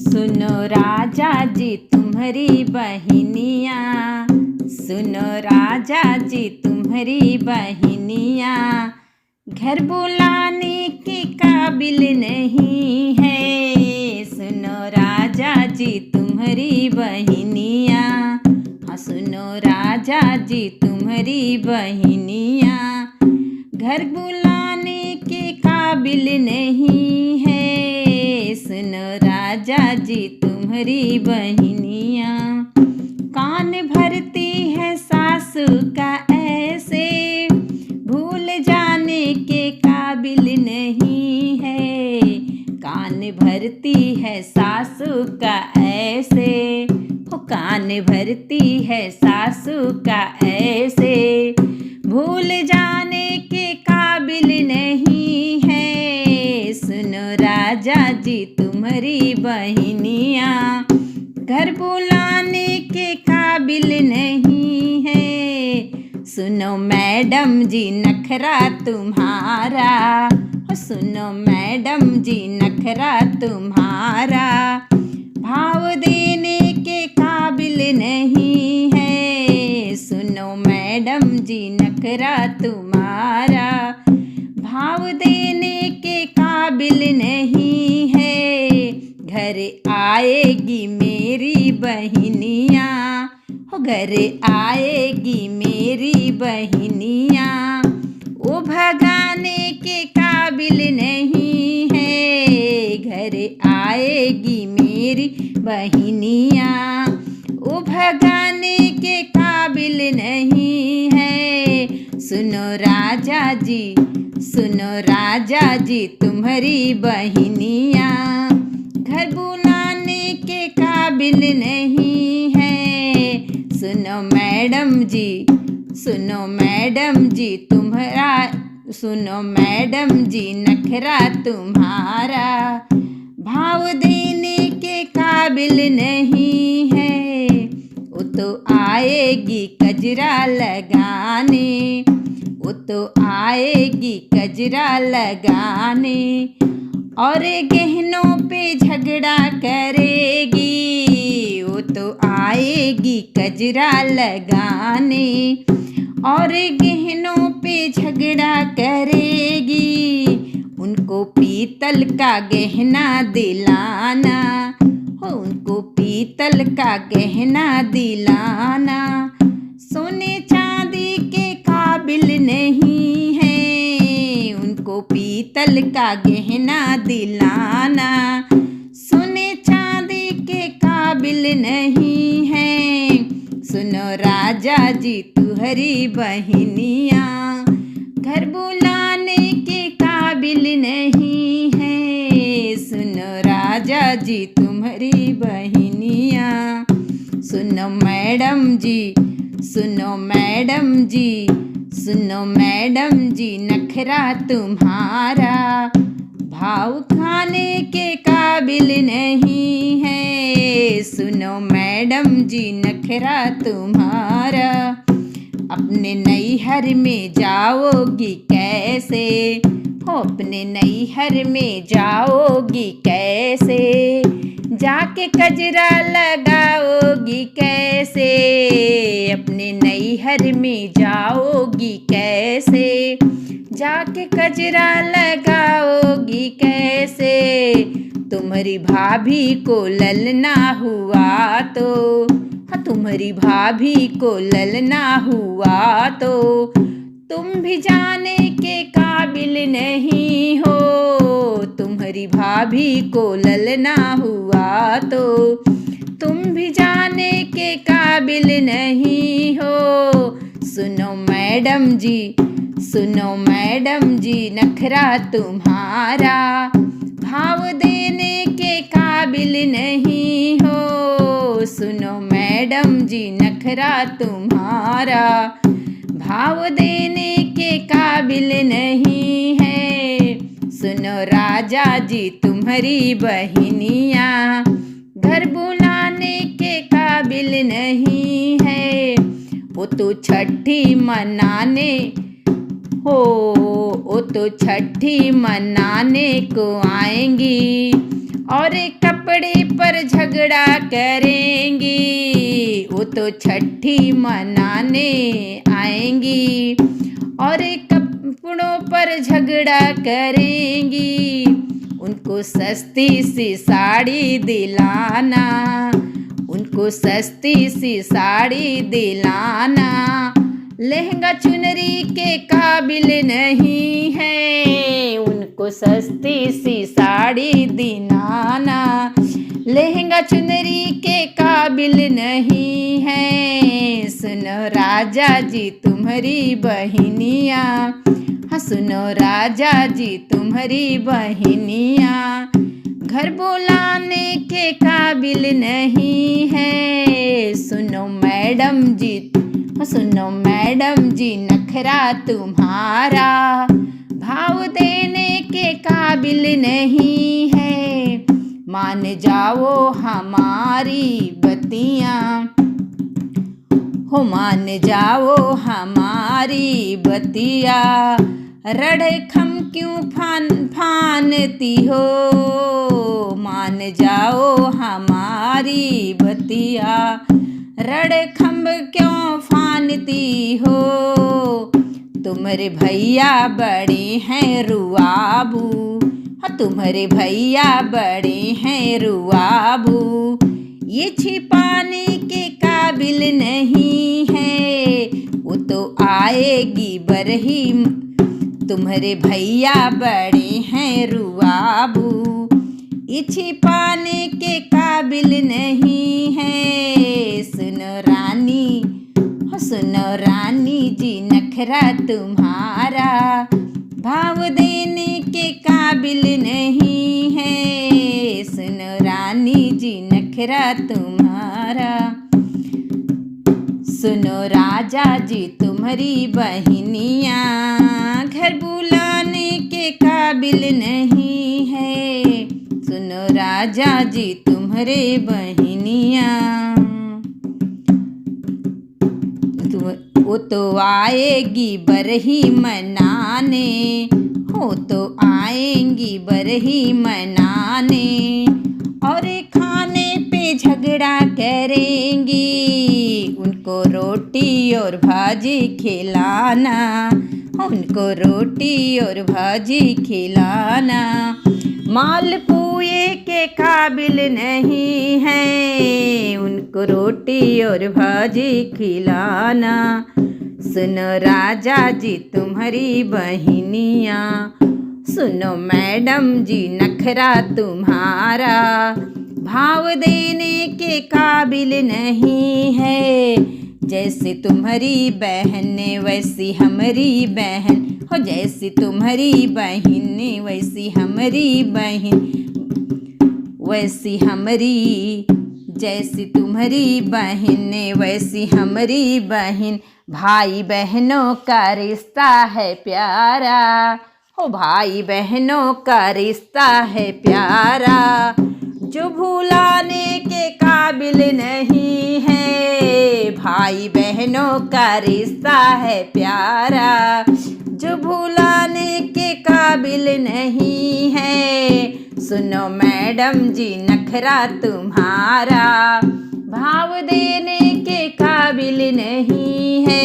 सुनो राजा जी तुम्हारी बहनिया, सुनो राजा जी तुम्हारी बहनिया, घर बुलाने के काबिल नहीं है। सुनो राजा जी तुम्हारी बहनिया, हाँ सुनो राजा जी तुम्हारी बहनिया, घर बुलाने के काबिल नहीं है। सुनो राजा जी तुम्हारी बहनिया, कान भरती है सासू का ऐसे, भूल जाने के काबिल नहीं है। कान भरती है सासू का ऐसे, हो कान भरती है सासू का ऐसे, भूल जाने के काबिल नहीं है। सुनो राजा जी तुम्हारी बहनिया, घर बुलाने के काबिल नहीं है। सुनो मैडम जी नखरा तुम्हारा, सुनो मैडम जी नखरा तुम्हारा, भाव देने के काबिल नहीं है। सुनो मैडम जी नखरा तुम्हारा, भाव देने के काबिल नहीं है। घर आएगी मेरी बहनिया, हो घर आएगी मेरी बहनिया, वो भगाने के काबिल नहीं है। घर आएगी मेरी बहनिया, वो भगाने के काबिल नहीं है। सुनो राजा जी, सुनो राजा जी तुम्हारी बहनिया, घर बुलाने के काबिल नहीं है। सुनो मैडम जी, सुनो मैडम जी तुम्हारा, सुनो मैडम जी नखरा तुम्हारा, भाव देने के काबिल नहीं है। वो तो आएगी कजरा लगाने, वो तो आएगी कजरा लगाने, और गहनों पे झगड़ा करेगी। वो तो आएगी कजरा लगाने, और गहनों पे झगड़ा करेगी। उनको पीतल का गहना दिलाना, हो उनको पीतल का गहना दिलाना, सोने चांदी के काबिल नहीं है। उनको पीतल का गहना दिलाना, सोने चांदी के काबिल नहीं है। सुनो राजा जी तुम्हारी बहनिया, घर बुलाने के काबिल नहीं है। सुनो राजा जी तुम्हारी बहनिया, सुनो मैडम जी, सुनो मैडम जी, सुनो मैडम जी नखरा तुम्हारा, भाव खाने के काबिल नहीं है। सुनो मैडम जी नखरा तुम्हारा, अपने नैहर में जाओगी कैसे, हो अपने नैहर में जाओगी कैसे, जाके कजरा लगाओगी कैसे। अपने नैहर में जाओगी कैसे, जाके कजरा लगाओगी कैसे। तुम्हारी भाभी को ललना हुआ तो, हाँ तुम्हारी भाभी को ललना हुआ तो, तुम भी जाने के काबिल नहीं हो। तुम्हारी भाभी को ललना हुआ तो, तुम भी जाने के काबिल नहीं हो। सुनो मैडम जी, सुनो मैडम जी नखरा तुम्हारा, भाव देने के काबिल नहीं हो। सुनो मैडम जी नखरा तुम्हारा, भाव देने के काबिल नहीं है। सुनो राजा जी तुम्हारी बहनिया, घर बुलाने के काबिल नहीं है। वो तो छठी मनाने हो, वो तो छठी मनाने को आएंगी, और कब कपड़े पर झगड़ा करेंगी, वो तो छठी मनाने आएंगी। और कपड़ों पर झगड़ा करेंगी, उनको सस्ती सी साड़ी दिलाना, उनको सस्ती सी साड़ी दिलाना। लहंगा चुनरी के काबिल नहीं है, उनको सस्ती सी साड़ी दिलाना। लहंगा चुनरी के काबिल नहीं है। सुनो राजा जी तुम्हारी बहनिया, हाँ सुनो राजा जी तुम्हारी बहनिया, घर बुलाने के काबिल नहीं है। सुनो मैडम जी, सुनो मैडम जी नखरा तुम्हारा, भाव देने के काबिल नहीं है। मान जाओ हमारी बतियाँ, हो मान जाओ हमारी बतिया। रड़खम क्यों फानती हो, मान जाओ हमारी बतिया। रड़खंभ क्यों फानती हो, तुम्हारे भैया बड़े हैं रुआबू, हाँ तुम्हारे भैया बड़े हैं रुआबू। ये छिपाने के काबिल नहीं है, वो तो आएगी बरही। तुम्हारे भैया बड़े हैं रुआबू, ये छिपाने के काबिल नहीं है। सुनो रानी, सुनो रानी जी नखरा तुम्हारा, भाव देने के काबिल नहीं है। सुनो रानी जी नखरा तुम्हारा। सुनो राजा जी तुम्हारी बहनिया, घर बुलाने के काबिल नहीं है। सुनो राजा जी तुम्हारे बहनिया, वो तो आएगी बरही मनाने, हो तो आएंगी बरही मनाने। और खाने पे झगड़ा करेंगी, उनको रोटी और भाजी खिलाना, उनको रोटी और भाजी खिलाना। मालपुए के काबिल नहीं है, उनको रोटी और भाजी खिलाना। सुनो राजा जी तुम्हारी बहनिया, सुनो मैडम जी नखरा तुम्हारा, भाव देने के काबिल नहीं है। जैसे तुम्हारी बहन वैसी हमारी बहन, हो जैसी तुम्हारी बहन वैसी हमारी बहन, वैसी हमारी, जैसी तुम्हारी बहन वैसी हमारी बहन। भाई बहनों का रिश्ता है प्यारा, हो भाई बहनों का रिश्ता है प्यारा। जो भुलाने के काबिल नहीं है, भाई बहनों का रिश्ता है प्यारा। जो भुलाने के काबिल नहीं है। सुनो मैडम जी नखरा तुम्हारा, भाव देने के काबिल नहीं है।